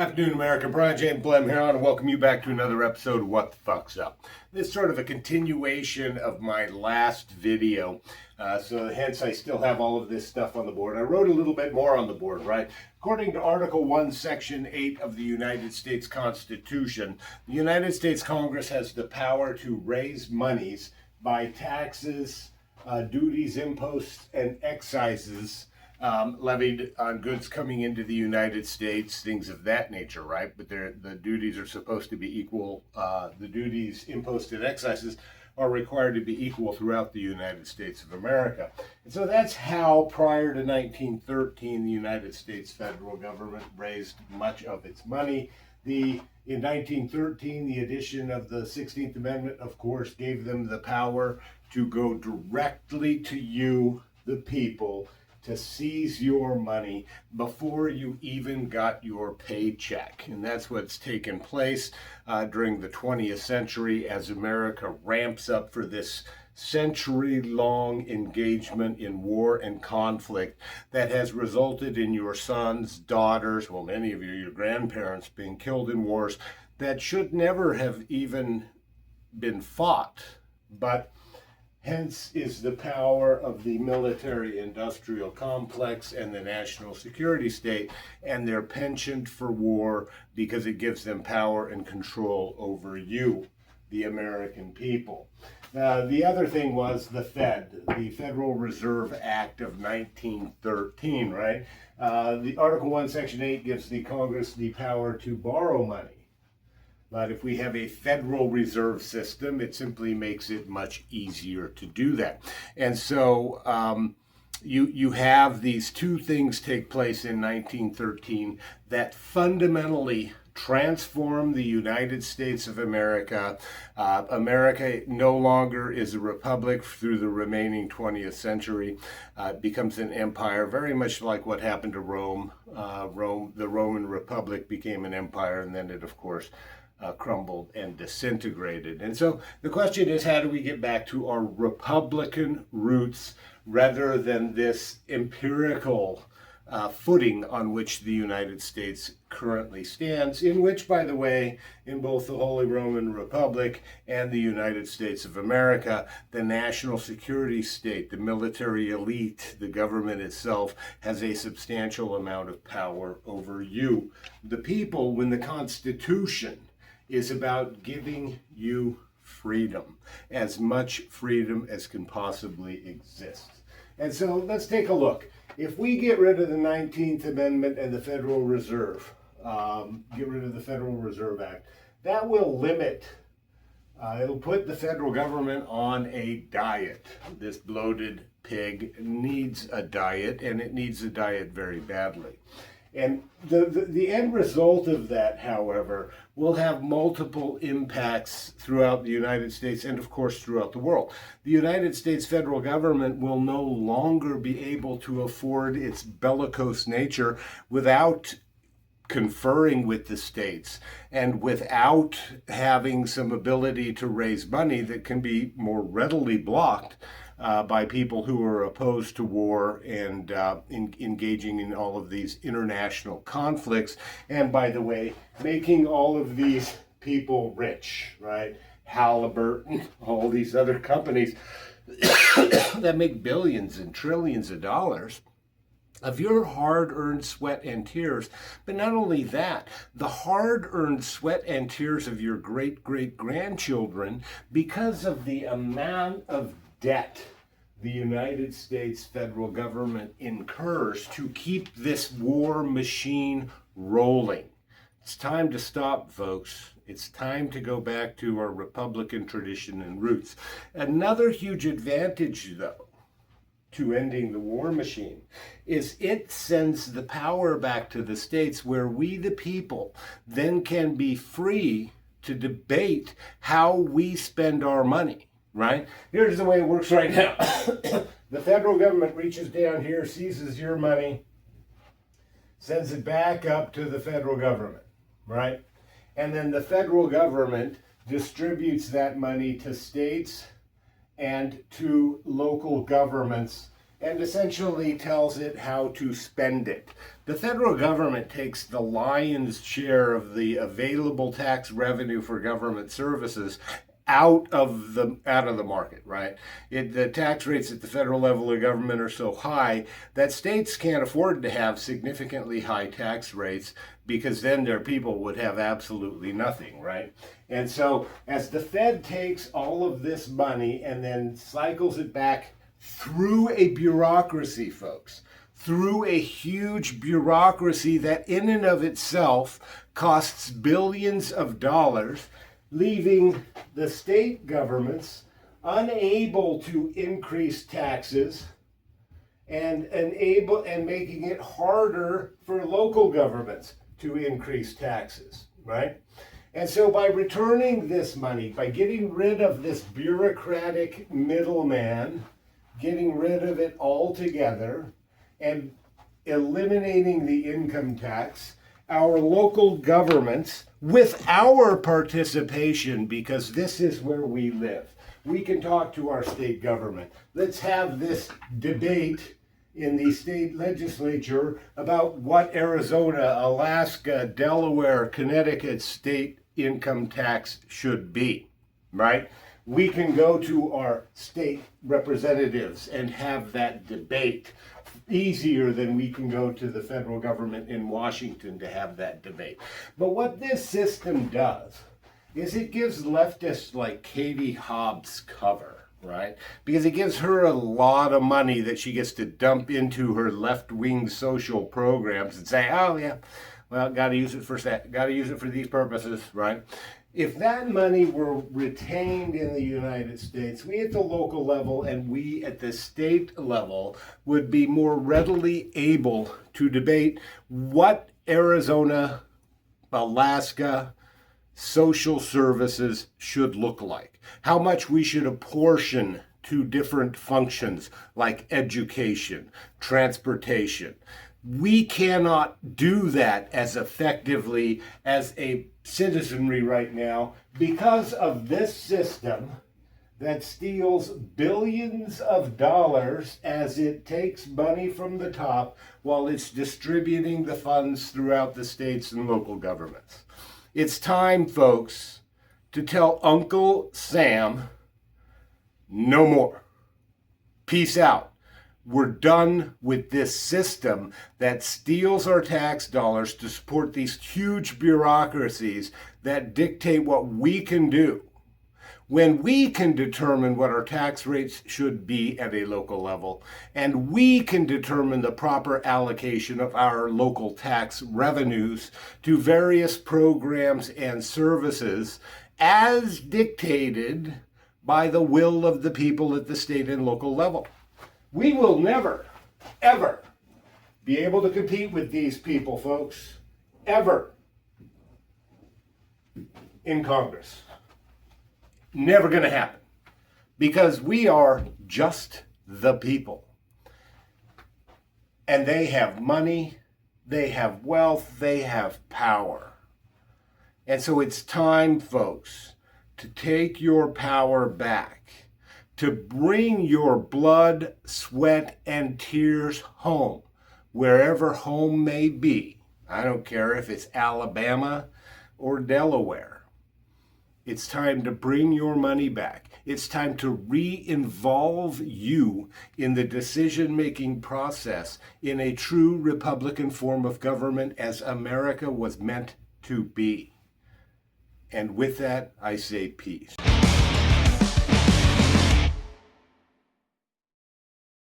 Afternoon, America. Brian James Blem here, and welcome you back to another episode of What the Fuck's Up. This is sort of a continuation of my last video, so hence I still have all of this stuff on the board. I wrote a little bit more on the board, right? According to Article 1, Section 8 of the United States Constitution, the United States Congress has the power to raise monies by taxes, duties, imposts, and excises levied on goods coming into the United States, things of that nature, right? But the duties are supposed to be equal. The duties, imposts, and excises are required to be equal throughout the United States of America. And so that's how, prior to 1913, the United States federal government raised much of its money. In 1913, the addition of the 16th Amendment, of course, gave them the power to go directly to you, the people, to seize your money before you even got your paycheck. And that's what's taken place during the 20th century as America ramps up for this century-long engagement in war and conflict that has resulted in your sons, daughters, well, many of you, your grandparents being killed in wars that should never have even been fought. But hence is the power of the military-industrial complex and the national security state, and their penchant for war because it gives them power and control over you, the American people. The other thing was the Fed, the Federal Reserve Act of 1913, right? The Article 1, Section 8 gives the Congress the power to borrow money. But if we have a Federal Reserve System, it simply makes it much easier to do that. And so you have these two things take place in 1913 that fundamentally transform the United States of America. America no longer is a republic through the remaining 20th century. It becomes an empire, very much like what happened to Rome. The Roman Republic became an empire, and then it, of course, crumbled and disintegrated. And so the question is, how do we get back to our Republican roots rather than this empirical footing on which the United States currently stands, in which, by the way, in both the Holy Roman Republic and the United States of America, the national security state, the military elite, the government itself, has a substantial amount of power over you, the people, when the Constitution is about giving you freedom, as much freedom as can possibly exist. And so let's take a look. If we get rid of the 19th Amendment and the Federal Reserve, get rid of the Federal Reserve Act, that will limit, it'll put the federal government on a diet. This bloated pig needs a diet, and it needs a diet very badly. And the end result of that, however, will have multiple impacts throughout the United States and, of course, throughout the world. The United States federal government will no longer be able to afford its bellicose nature without conferring with the states and without having some ability to raise money that can be more readily blocked by people who are opposed to war and engaging in all of these international conflicts. And by the way, making all of these people rich, right? Halliburton, all these other companies that make billions and trillions of dollars of your hard-earned sweat and tears. But not only that, the hard-earned sweat and tears of your great-great-grandchildren, because of the amount of debt the United States federal government incurs to keep this war machine rolling. It's time to stop, folks. It's time to go back to our Republican tradition and roots. Another huge advantage, though, to ending the war machine is it sends the power back to the states, where we, the people, then can be free to debate how we spend our money, right? Here's the way it works right now. The federal government reaches down here, seizes your money, sends it back up to the federal government, right? And then the federal government distributes that money to states and to local governments and essentially tells it how to spend it. The federal government takes the lion's share of the available tax revenue for government services out of the market, right? The tax rates at the federal level of government are so high that states can't afford to have significantly high tax rates, because then their people would have absolutely nothing, right? And so as the Fed takes all of this money and then cycles it back through a bureaucracy, folks, through a huge bureaucracy that in and of itself costs billions of dollars, leaving the state governments unable to increase taxes and making it harder for local governments to increase taxes, right? And so by returning this money, by getting rid of this bureaucratic middleman, getting rid of it altogether, and eliminating the income tax, our local governments, with our participation, because this is where we live, we can talk to our state government. Let's have this debate in the state legislature about what Arizona, Alaska, Delaware, Connecticut state income tax should be, right? We can go to our state representatives and have that debate easier than we can go to the federal government in Washington to have that debate. But what this system does is it gives leftists like Katie Hobbs cover, right? Because it gives her a lot of money that she gets to dump into her left-wing social programs and say, oh yeah, well, got to use it for that, got to use it for these purposes, right? If that money were retained in the United States, we at the local level and we at the state level would be more readily able to debate what Arizona, Alaska, social services should look like, how much we should apportion to different functions like education, transportation. We cannot do that as effectively as a citizenry right now because of this system that steals billions of dollars as it takes money from the top while it's distributing the funds throughout the states and local governments. It's time, folks, to tell Uncle Sam no more. Peace out. We're done with this system that steals our tax dollars to support these huge bureaucracies that dictate what we can do, when we can determine what our tax rates should be at a local level, and we can determine the proper allocation of our local tax revenues to various programs and services as dictated by the will of the people at the state and local level. We will never, ever be able to compete with these people, folks, ever, in Congress. Never going to happen, because we are just the people. And they have money, they have wealth, they have power. And so it's time, folks, to take your power back, to bring your blood, sweat, and tears home, wherever home may be. I don't care if it's Alabama or Delaware. It's time to bring your money back. It's time to re-involve you in the decision-making process in a true Republican form of government as America was meant to be. And with that, I say peace.